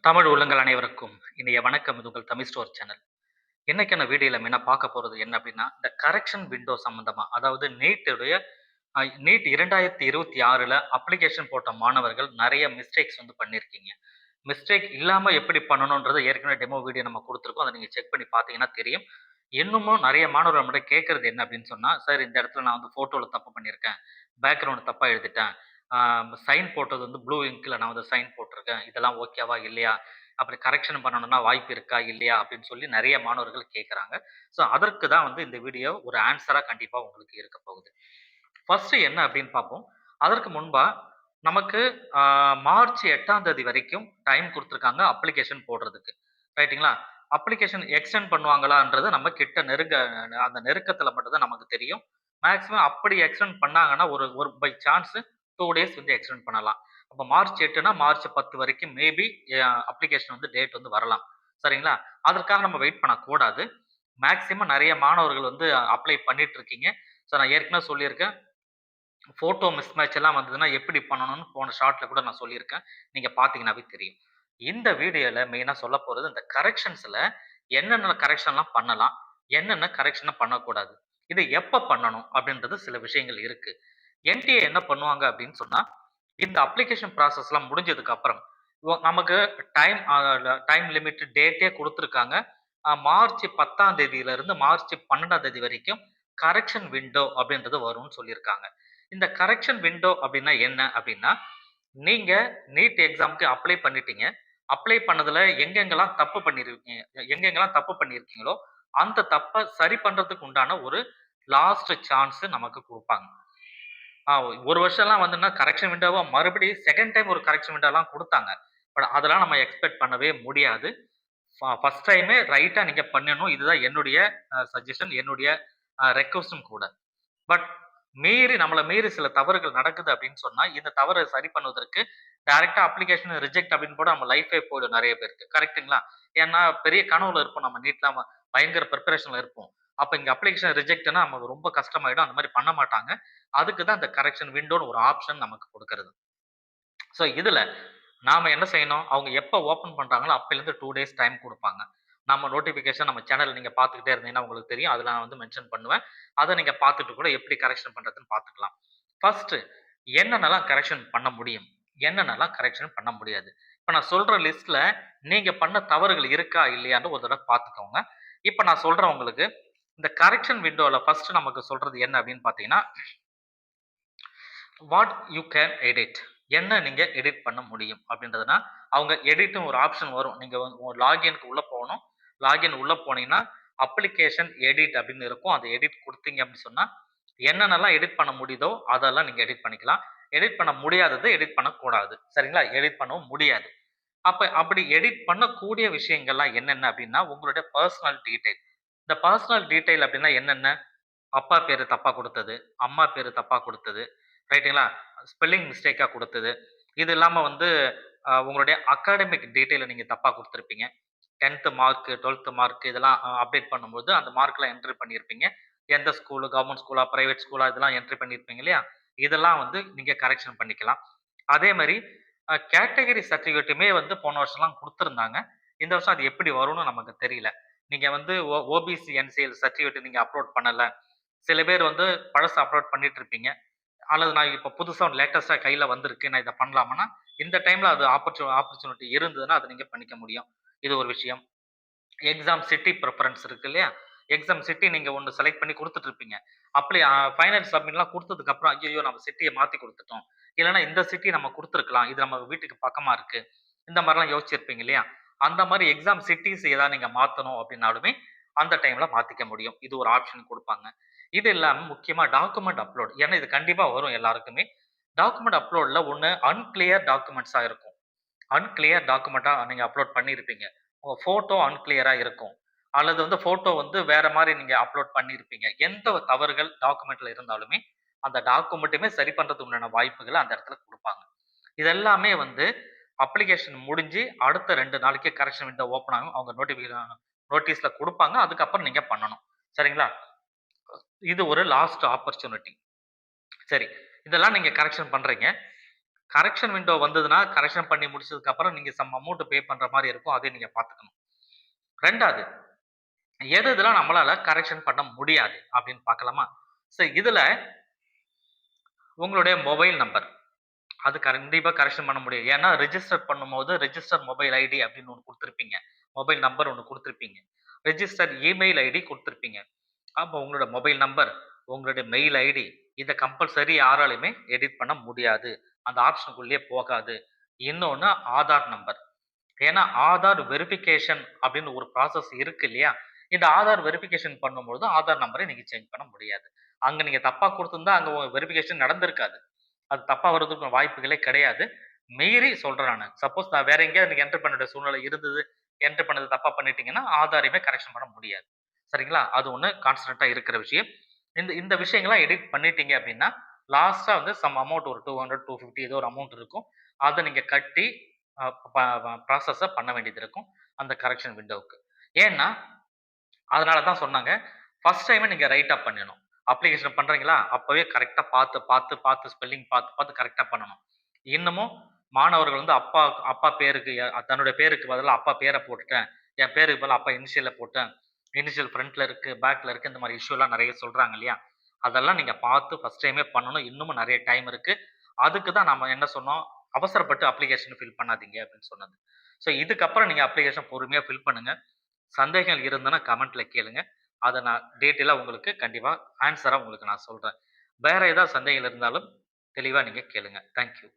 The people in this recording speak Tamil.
தமிழ் உள்ளங்கள் அனைவருக்கும் இனிய வணக்கம். இது உங்கள் தமிழ் ஸ்டோர் சேனல். இன்னைக்கான வீடியோல மெயினா பார்க்க போறது என்ன அப்படின்னா, இந்த கரெக்ஷன் விண்டோ சம்பந்தமா. அதாவது நீட்டுடைய நீட் 2026ல அப்ளிகேஷன் போட்ட மாணவர்கள் நெறைய மிஸ்டேக்ஸ் வந்து பண்ணியிருக்கீங்க. மிஸ்டேக் இல்லாம எப்படி பண்ணணும்ன்றத ஏற்கனவே டெமோ வீடியோ நம்ம குடுத்துருக்கோம். அத நீங்க செக் பண்ணி பார்த்தீங்கன்னா தெரியும். இன்னமும் நெறைய மாணவர்கள் நம்மட்ட கேட்கறது என்ன அப்படின்னு சொன்னா, "சார் இந்த இடத்துல நான் வந்து ஃபோட்டோல தப்பு பண்ணியிருக்கேன். பேக்கிரவுண்ட் தப்பா எழுதிட்டேன். ஆ சைன் போட்டது வந்து ப்ளூ இங்க்ல நான் வந்து சைன் போட்டிருக்கேன். இதெல்லாம் ஓகேவா? இல்லையா? அப்படி கரெக்ஷன் பண்ணணும்னா வாய்ப்பு இருக்கா? இல்லையா?" அப்படின்னு சொல்லி நெறைய மாணவர்கள் கேட்கறாங்க. ஸோ அதற்கு தான் வந்து இந்த வீடியோ ஒரு ஆன்ஸரா கண்டிப்பா உங்களுக்கு இருக்க போகுது. ஃபர்ஸ்ட் என்ன அப்படின்னு பார்ப்போம். அதற்கு முன்பா நமக்கு ஆ மார்ச் 8ஆம் தேதி வரைக்கும் டைம் குடுத்துருக்காங்க அப்ளிகேஷன் போடுறதுக்கு. ரைட்டுங்களா? அப்ளிகேஷன் எக்ஸ்டெண்ட் பண்ணுவாங்களான்றது நம்ம கிட்ட அந்த நெருக்கத்தில மட்டும் தான் நமக்கு தெரியும். மேக்ஸிமம் அப்படி எக்ஸ்டெண்ட் பண்ணாங்கன்னா, ஒரு ஒரு பை சான்ஸ் 2 டேஸ் வந்து எக்ஸ்டெண்ட் பண்ணலாம். அப்ப மார்ச் 8னா மார்ச் 10 வரைக்கும் மேபி அப்ளிகேஷன் வந்து டேட் வந்து வரலாம். சரிங்களா? அதற்காக நம்ம வெயிட் பண்ணக்கூடாது. மேக்ஸிமம் நெறைய மாணவர்கள் வந்து அப்ளை பண்ணிட்டு இருக்கீங்க. ஸோ நான் ஏற்கனவே சொல்லியிருக்கேன். ஃபோட்டோ மிஸ்மேட்ச் எல்லாம் வந்ததுன்னா எப்படி பண்ணணும்னு போன ஷார்ட்ல கூட நான் சொல்லியிருக்கேன். நீங்க பார்த்தீங்கன்னாவே தெரியும். இந்த வீடியோல மெயினா சொல்லப் போறது இந்த கரெக்ஷன்ஸ்ல என்னென்ன கரெக்ஷன்லாம் பண்ணலாம்? என்னென்ன கரெக்ஷன பண்ணக்கூடாது? இத எப்ப பண்ணணும்? அப்படின்றது சில விஷயங்கள் இருக்கு. என்டிஏ என்ன பண்ணுவாங்க அப்படின்னு சொன்னா, இந்த அப்ளிகேஷன் ப்ராசஸ்லாம் முடிஞ்சதுக்கு அப்புறம், நமக்கு டைம் லிமிட் டேட்டே குடுத்துருக்காங்க. மார்ச் 10ஆம் தேதியிலிருந்து மார்ச் 12ஆம் தேதி வரைக்கும் கரெக்ஷன் விண்டோ அப்படின்றது வரும்னு சொல்லியிருக்காங்க. இந்த கரெக்ஷன் விண்டோ அப்படின்னா என்ன அப்படின்னா, நீங்க நீட் எக்ஸாம்க்கு அப்ளை பண்ணிட்டீங்க. அப்ளை பண்ணதுல எங்கெங்கெல்லாம் தப்பு பண்ணியிருக்கீங்களோ, அந்த தப்ப சரி பண்றதுக்கு உண்டான ஒரு லாஸ்ட் சான்ஸ் நமக்கு குடுப்பாங்க. 1 வருஷம்லாம் வந்துன்னா கரெக்ஷன் விண்டோவ மறுபடியும் செகண்ட் டைம் ஒரு கரெக்ஷன் விண்டோலாம் குடுத்தாங்க. பட் அதெல்லாம் நம்ம எக்ஸ்பெக்ட் பண்ணவே முடியாது. ஃபர்ஸ்ட் டைமே ரைட்டா நீங்க பண்ணணும். இதுதான் என்னுடைய சஜஷன், என்னுடைய ரெக்வெஸ்டும் கூட. பட் நம்மள மீறி சில தவறுகள் நடக்குது அப்படின்னு சொன்னா, இந்த தவற சரி பண்ணுவதற்கு டைரக்ட்டா அப்ளிகேஷன் ரிஜெக்ட் அப்படின்னு போட்டா நம்ம லைஃபே போயிடும் நெறைய பேருக்கு. கரெக்ட்டுங்களா? ஏன்னா பெரிய கனவுல இருப்போம் நம்ம நீட்லாம் பயங்கர பிரிப்பரேஷன்ல இருப்போம். அப்ப இங்க அப்ளிகேஷன் ரிஜெக்ட்னா நமக்கு ரொம்ப கஷ்டமாயிடும். அந்த மாரி பண்ண மாட்டாங்க. அதுக்கு தான் இந்த கரெக்ஷன் விண்டோன்னு ஒரு ஆப்ஷன் நமக்கு குடுக்குறது. ஸோ இதுல நாம என்ன செய்யணும்? அவங்க எப்ப ஓப்பன் பண்றாங்களோ அப்பயிலருந்து 2 டேஸ் டைம் குடுப்பாங்க. நம்ம நோட்டிஃபிகேஷன் நம்ம சேனல் நீங்க பார்த்துக்கிட்டே இருந்தீங்கன்னா உங்களுக்கு தெரியும். அதுல நான் வந்து மென்ஷன் பண்ணுவேன். அத நீங்க பார்த்துட்டு கூட எப்படி கரெக்ஷன் பண்றதுன்னு பார்த்துக்கலாம். ஃபர்ஸ்ட் என்னென்னலாம் கரெக்ஷன் பண்ண முடியும்? என்னென்னலாம் கரெக்ஷன் பண்ண முடியாது? இப்ப நான் சொல்ற லிஸ்ட்ல நீங்க பண்ண தவறுகள் இருக்கா? இல்லையான்னு ஒரு தடவ பார்த்துக்கோங்க. இப்ப நான் சொல்றேன் உங்களுக்கு. இந்த கரெக்ஷன் விண்டோல ஃபர்ஸ்ட் நமக்கு சொல்றது என்ன அப்படின்னு பார்த்தீங்கன்னா, வாட் யூ கேன் எடிட். என்ன நீங்க எடிட் பண்ண முடியும் அப்படின்றதுனா, அவங்க எடிட்ன்னு ஒரு ஆப்ஷன் வரும். நீங்க உங்க லாகின்க்கு உள்ள போகணும். லாகின் உள்ள போனீங்கன்னா, அப்ளிகேஷன் எடிட் அப்படின்னு இருக்கும். அந்த எடிட் குடுத்தீங்க அப்படின்னு சொன்னா, என்னென்னலாம் எடிட் பண்ண முடியுதோ, அதெல்லாம் நீங்க எடிட் பண்ணிக்கலாம். எடிட் பண்ண முடியாதது எடிட் பண்ணக்கூடாது. சரிங்களா? எடிட் பண்ணவும் முடியாது. அப்படி எடிட் பண்ணக்கூடிய விஷயங்கள்லாம் என்னென்ன அப்படின்னா, உங்களுடைய பெர்சனல் டீட்டெயில். இந்த பெர்சனல் டீட்டெயில் அப்படின்னா என்னென்ன? அப்பா பேரு தப்பா குடுத்தது, அம்மா பேரு தப்பா குடுத்தது, ரைட்டுங்களா? ஸ்பெல்லிங் மிஸ்டேக்கா குடுத்தது. இது இல்லாம வந்து உங்களுடைய அகாடமிக் டீட்டெயில நீங்க தப்பா குடுத்திருப்பீங்க. 10த் மார்க், 12த் மார்க் இதெல்லாம் அப்டேட் பண்ணும்போது அந்த மார்க்லாம் என்ட்ரி பண்ணியிருப்பீங்க. எந்த ஸ்கூலு, கவர்ன்மென்ட் ஸ்கூலா, பிரைவேட் ஸ்கூலா இதெல்லாம் என்ட்ரி பண்ணியிருப்பீங்க இல்லையா? இதெல்லாம் வந்து நீங்க கரெக்ஷன் பண்ணிக்கலாம். அதே மாரி கேட்டகரி சர்டிஃபிகேட்டுமே வந்து போன வருஷம்லாம் குடுத்திருந்தாங்க. இந்த வருஷம் அது எப்படி வரும்னு நமக்கு தெரியல. நீங்க வந்து ஓபிசி, என்சிஎல் சர்டிஃபிகேட் நீங்க அப்லோட் பண்ணல. சில பேர் வந்து பழசு அப்லோட் பண்ணிட்டு இருப்பீங்க. அல்லது நான் இப்ப புதுசா லேட்டஸ்ட்டா கையில வந்திருக்கு. நான் இத பண்ணலாமான்னா, இந்த டைம்ல அது ஆப்பர்ச்சுனிட்டி இருந்ததுன்னா, அத நீங்க பண்ணிக்க முடியும். இது ஒரு விஷயம். எக்ஸாம் சிட்டி பிரிஃபரன்ஸ் இருக்கு இல்லையா? எக்ஸாம் சிட்டி நீங்க ஒண்ணு செலக்ட் பண்ணி குடுத்துட்டு இருப்பீங்க. அப்படி ஃபைனல் சப்மிட்லாம் குடுத்ததுக்கு அப்புறம், ஐய்யயோ! நம்ம சிட்டிய மாத்தி குடுத்துட்டோம். இல்லன்னா இந்த சிட்டி நம்ம குடுத்துருக்கலாம். இது நம்ம வீட்டுக்கு பக்கமா இருக்கு. இந்த மாரிலாம் யோசிச்சிருப்பீங்க இல்லையா? அந்த மாரி எக்ஸாம் சிட்டீஸ் ஏதாவது நீங்க மாத்தணும் அப்படின்னாலுமே, அந்த டைம்ல மாத்திக்க முடியும். இது ஒரு ஆப்ஷன் குடுப்பாங்க. இது இல்லாம முக்கியமா டாக்குமெண்ட் அப்லோட். ஏன்னா இது கண்டிப்பா வரும் எல்லாருக்குமே. டாக்குமெண்ட் அப்லோட்ல ஒண்ணு அன்கிளியர் டாக்குமெண்ட்ஸா இருக்கும். அன்கிளியர் டாக்குமெண்ட்டா நீங்க அப்லோட் பண்ணியிருப்பீங்க. உங்க ஃபோட்டோ அன்கிளியரா இருக்கும். அல்லது வந்து ஃபோட்டோ வந்து வேற மாரி நீங்க அப்லோட் பண்ணியிருப்பீங்க. எந்த தவறுகள் டாக்குமெண்ட்ல இருந்தாலுமே, அந்த டாக்குமெண்ட்டுமே சரி பண்றதுக்கு உண்டான வாய்ப்புகள அந்த இடத்துல குடுப்பாங்க. இது எல்லாமே வந்து அப்ளிகேஷன் முடிஞ்சு அடுத்த 2 நாளைக்கு கரெக்ஷன் விண்டோ ஓப்பன் ஆகும். அவங்க நோட்டீஸ்ல குடுப்பாங்க. அதுக்கப்புறம் நீங்க பண்ணணும். சரிங்களா? இது ஒரு லாஸ்ட் ஆப்பர்ச்சுனிட்டி. சரி. இதெல்லாம் நீங்க கரெக்ஷன் பண்றீங்க. கரெக்ஷன் விண்டோ வந்ததுன்னா, கரெக்ஷன் பண்ணி முடிச்சதுக்கு அப்புறம் நீங்க சம் அமௌண்ட் பே பண்ற மாரி இருக்கும். அதையும் நீங்க பார்த்துக்கணும். 2வது எதெல்லாம் நம்மளால கரெக்ஷன் பண்ண முடியாது அப்படின்னு பார்க்கலாமா? இதுல உங்களுடைய மொபைல் நம்பர். அது கண்டிப்பா கரெக்ஷன் பண்ண முடியும். ஏன்னா ரிஜிஸ்டர் பண்ணும்போது ரிஜிஸ்டர் மொபைல் ஐடி அப்படின்னு ஒண்ணு குடுத்திருப்பீங்க. மொபைல் நம்பர் ஒண்ணு குடுத்திருப்பீங்க. ரிஜிஸ்டர் இமெயில் ஐடி குடுத்திருப்பீங்க. அப்போ உங்களோட மொபைல் நம்பர், உங்களுடைய மெயில் ஐடி இத கம்பல்சரி யாராலயுமே எடிட் பண்ண முடியாது. அந்த ஆப்ஷனுக்குள்ளேயே போகாது. இன்னொன்னு ஆதார் நம்பர். ஏன்னா ஆதார் வெரிஃபிகேஷன் அப்படின்னு ஒரு ப்ராசஸ் இருக்கு இல்லையா? இந்த ஆதார் வெரிஃபிகேஷன் பண்ணும்பொழுது ஆதார் நம்பரை நீங்க சேஞ்ச் பண்ண முடியாது. அங்க நீங்க தப்பா குடுத்திருந்தா அங்க வெரிஃபிகேஷன் நடந்திருக்காது. அது தப்பா வரதுக்கு வாய்ப்புகளே கிடையாது. மீறி சொல்றேன் நானு. சப்போஸ் நான் வேற எங்கேயாவது நீங்க என்டர் பண்ண வேண்டிய சூழ்நிலை இருந்தது, என்டர் பண்ணது தப்பா பண்ணிட்டீங்கன்னா, ஆதாரையுமே கரெக்ஷன் பண்ண முடியாது. சரிங்களா? அது ஒண்ணு கான்ஸ்டன்ட்டா இருக்கிற விஷயம். இந்த இந்த விஷயங்கள்லாம் எடிட் பண்ணிட்டீங்க அப்டின்னா, லாஸ்ட்டா வந்து சம் அமௌண்ட் ஒரு 200, 250 ஏதோ ஒரு அமௌண்ட் இருக்கும். அத நீங்க கட்டி அ ப ப்ராசஸ பண்ண வேண்டியது இருக்கும். அந்த கரெக்ஷன் விண்டோவுக்கு. ஏன்னா, அதனால தான் சொன்னாங்க. ஃபர்ஸ்ட் டைமே நீங்க ரைட் அப் பண்ணிடணும். அப்ளிகேஷன் பண்றீங்களா? அப்பவே கரெக்ட்டா பார்த்து ஸ்பெல்லிங் பார்த்து கரெக்ட்டா பண்ணணும். இன்னமும் மாணவர்கள் வந்து அப்பா அப்பா பேருக்கு தன்னுடைய பேருக்கு பதிலா அப்பா பேர போட்டுட்டேன். என் பேருக்கு பதிலா அப்பா இனிஷியல போட்டேன். இனிஷியல் ஃப்ரண்ட்ல இருக்கு, பேக்ல இருக்கு. இந்த மாரி இஷ்யூலாம் நெறைய சொல்றாங்க இல்லையா? அதெல்லாம் நீங்க பார்த்து ஃபர்ஸ்ட் டைமே பண்ணணும். இன்னமும் நெறைய டைம் இருக்கு. அதுக்கு தான் நாம என்ன சொன்னோம், அவசரப்பட்டு அப்ளிகேஷன் ஃபில் பண்ணாதீங்க அப்படின்னு சொன்னது. இதுக்கப்புறம் நீங்க அப்ளிகேஷன் பொறுமையா ஃபில் பண்ணுங்க. சந்தேகங்கள் இருந்ததுன்னா கமெண்ட்ல கேளுங்க. அத நான் டீட்டெயிலா உங்களுக்கு கண்டிப்பா ஆன்ஸரா உங்களுக்கு நான் சொல்றேன். வேற ஏதாவது சந்தேகங்கள் இருந்தாலும் தெளிவா நீங்க கேளுங்க. Thank you.